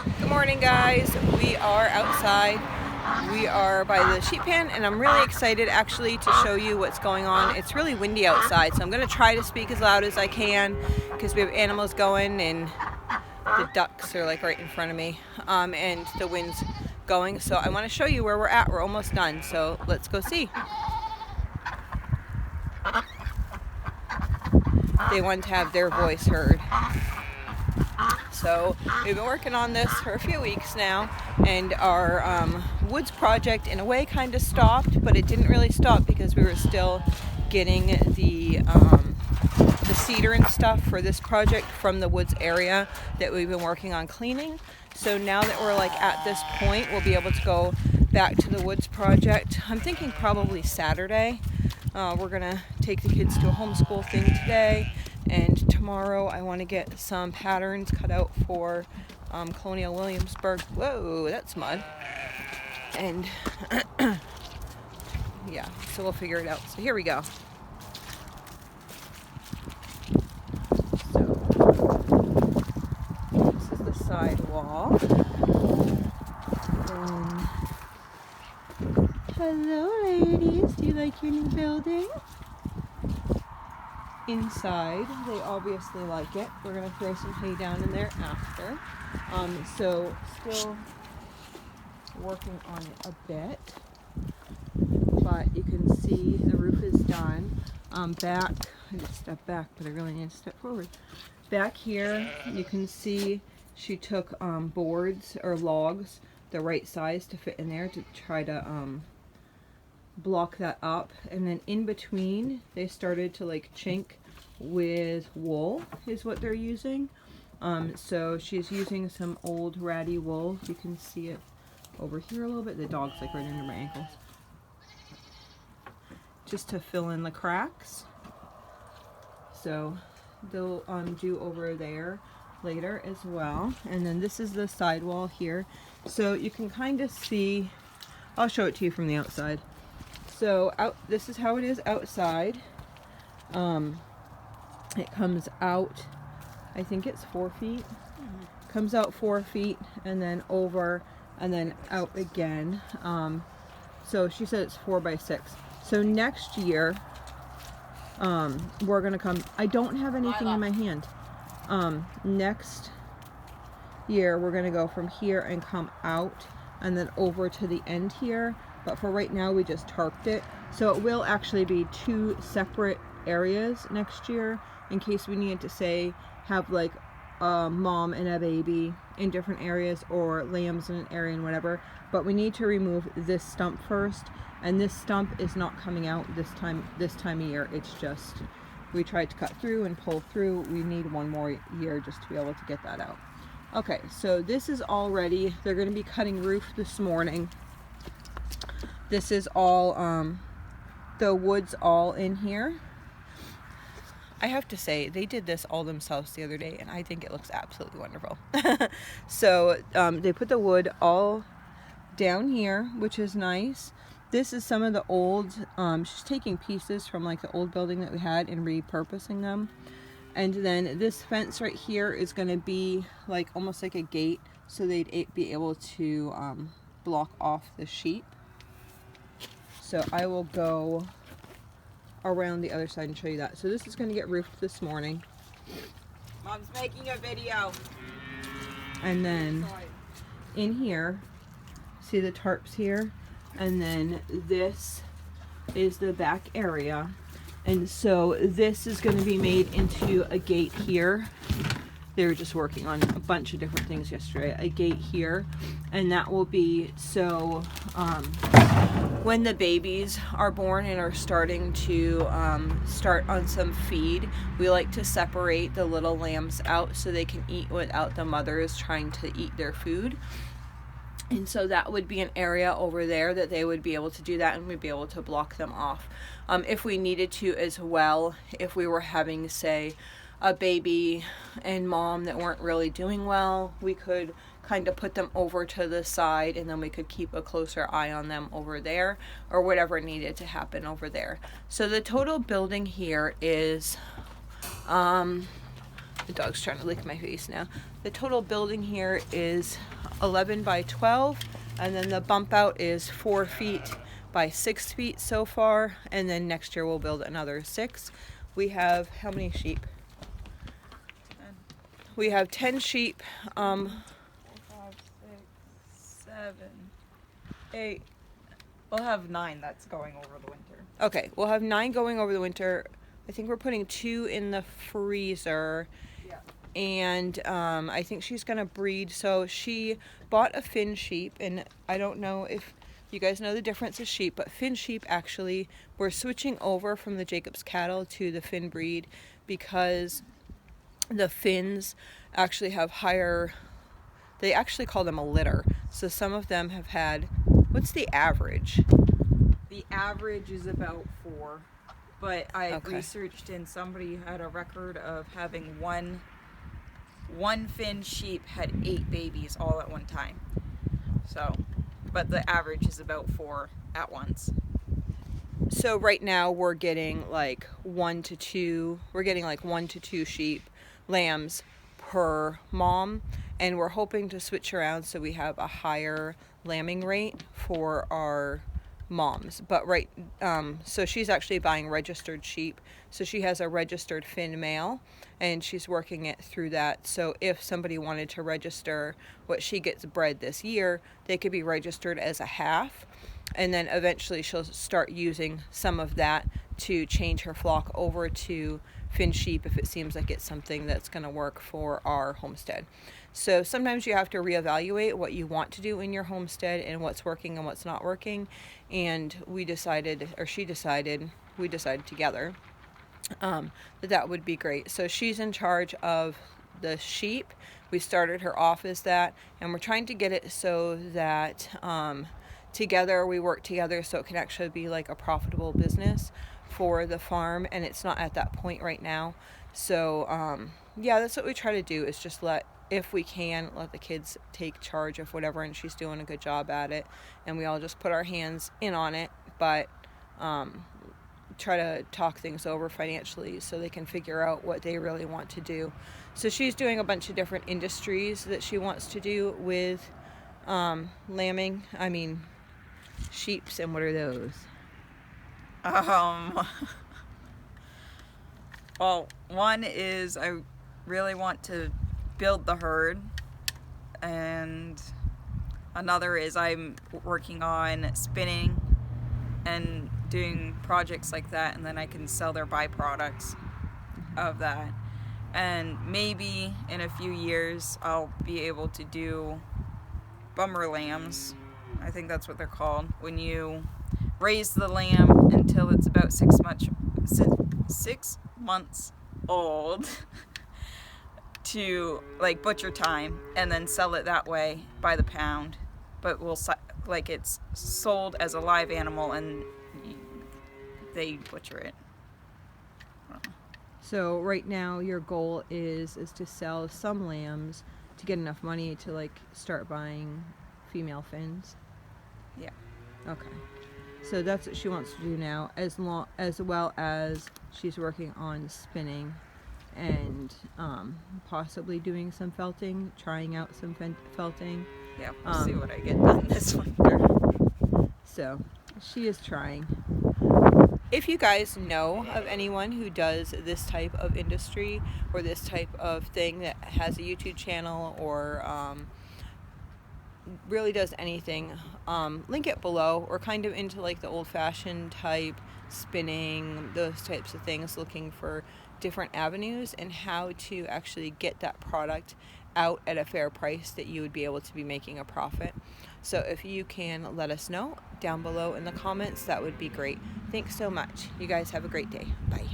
Good morning, guys. We are outside. We are by the sheep pen, and I'm really excited actually to show you what's going on. It's really windy outside, so I'm going to try to speak as loud as I can because we have animals going, and the ducks are like right in front of me, and the wind's going. So I want to show you where we're at. We're almost done, so let's go see. They want to have their voice heard. So we've been working on this for a few weeks now, and our woods project in a way kind of stopped, but it didn't really stop because we were still getting the cedar and stuff for this project from the woods area that we've been working on cleaning. So now that we're like at this point, we'll be able to go back to the woods project. I'm thinking probably Saturday. We're gonna take the kids to a homeschool thing today, and tomorrow I want to get some patterns cut out for Colonial Williamsburg. Whoa, that's mud. And yeah, so we'll figure it out. So here we go. So this is the side wall. Hello, ladies. Do you like your new building? Inside, they obviously like it. We're gonna throw some hay down in there after. So still working on it a bit, but you can see the roof is done. Back, I just stepped back, but I really need to step forward. Back here, you can see she took boards or logs, the right size to fit in there to try to block that up, and then in between they started to like chink with wool is what they're using. So she's using some old ratty wool. You can see it over here a little bit. The dog's like right under my ankles, just to fill in the cracks. So they'll do over there later as well. And then this is the side wall here, so you can kind of see, I'll show it to you from the outside. So this is how it is outside. It comes out, I think it's 4 feet. Comes out 4 feet and then over and then out again. So she said it's 4 by 6. So next year, we're gonna come. I don't have anything in my hand. Next year we're gonna go from here and come out and then over to the end here. But for right now, we just tarped it. So it will actually be 2 separate areas next year in case we needed to, say, have like a mom and a baby in different areas or lambs in an area and whatever. But we need to remove this stump first, and this stump is not coming out this time of year. It's just, we tried to cut through and pull through. We need 1 more year just to be able to get that out. Okay, so this is all ready. They're going to be cutting roof this morning. This is all the wood's all in here. I have to say, they did this all themselves the other day, and I think it looks absolutely wonderful. So they put the wood all down here, which is nice. This is some of the old, she's taking pieces from like the old building that we had and repurposing them. And then this fence right here is going to be like almost like a gate, so they'd be able to block off the sheep. So I will go around the other side and show you that. So this is going to get roofed this morning. Mom's making a video. And then in here, see the tarps here? And then this is the back area. And so this is going to be made into a gate here. They were just working on a bunch of different things yesterday. A gate here, and that will be so when the babies are born and are starting to start on some feed, we like to separate the little lambs out so they can eat without the mothers trying to eat their food. And so that would be an area over there that they would be able to do that, and we'd be able to block them off. If we needed to as well, if we were having, say, a baby and mom that weren't really doing well, we could kind of put them over to the side, and then we could keep a closer eye on them over there, or whatever needed to happen over there. So the total building here is The dog's trying to lick my face now. The total building here is 11 by 12, and then the bump out is 4 feet by 6 feet so far, and then next year we'll build another 6. We have how many sheep? 10. We have 10 sheep. 4, 5, 6, 7, 8. We'll have 9 that's going over the winter. Okay, we'll have 9 going over the winter. I think we're putting 2 in the freezer. Yeah. And I think she's gonna breed. So she bought a Finn sheep, and I don't know if you guys know the difference of sheep, but Finn sheep, actually, we're switching over from the Jacobs cattle to the Finn breed because the Finns actually have higher, they actually call them a litter. So some of them have had, what's the average? The average is about 4, but I Okay. researched and somebody had a record of having one Finn sheep had 8 babies all at one time. So, but the average is about 4 at once. So right now we're getting like 1 to 2. We're getting like 1 to 2 sheep, lambs per mom, and we're hoping to switch around so we have a higher lambing rate for our moms. But so she's actually buying registered sheep. So she has a registered Finn male, and she's working it through that. So if somebody wanted to register what she gets bred this year, they could be registered as a half. And then eventually she'll start using some of that to change her flock over to Finn sheep if it seems like it's something that's going to work for our homestead. So sometimes you have to reevaluate what you want to do in your homestead and what's working and what's not working. And we decided together that would be great. So she's in charge of the sheep. We started her off as that, and we're trying to get it so that together we work together so it can actually be like a profitable business for the farm, and it's not at that point right now. So yeah, that's what we try to do, is just if we can, let the kids take charge of whatever, and she's doing a good job at it, and we all just put our hands in on it, but try to talk things over financially so they can figure out what they really want to do. So she's doing a bunch of different industries that she wants to do with sheeps. And what are those? Well, one is I really want to build the herd, and another is I'm working on spinning and doing projects like that, and then I can sell their byproducts of that. And maybe in a few years I'll be able to do bummer lambs. I think that's what they're called. When you raise the lamb until it's about 6 months old to like butcher time, and then sell it that way by the pound. But it's sold as a live animal, and they butcher it. So right now your goal is to sell some lambs to get enough money to like start buying female Finns. Yeah. Okay. So that's what she wants to do now, as well as she's working on spinning and possibly doing some felting, trying out some felting. Yeah, we'll see what I get done this winter. So she is trying. If you guys know of anyone who does this type of industry or this type of thing, that has a YouTube channel or really does anything, link it below. We're kind of into like the old-fashioned type spinning, those types of things, looking for different avenues and how to actually get that product out at a fair price that you would be able to be making a profit. So if you can let us know down below in the comments, that would be great. Thanks so much. You guys have a great day. Bye.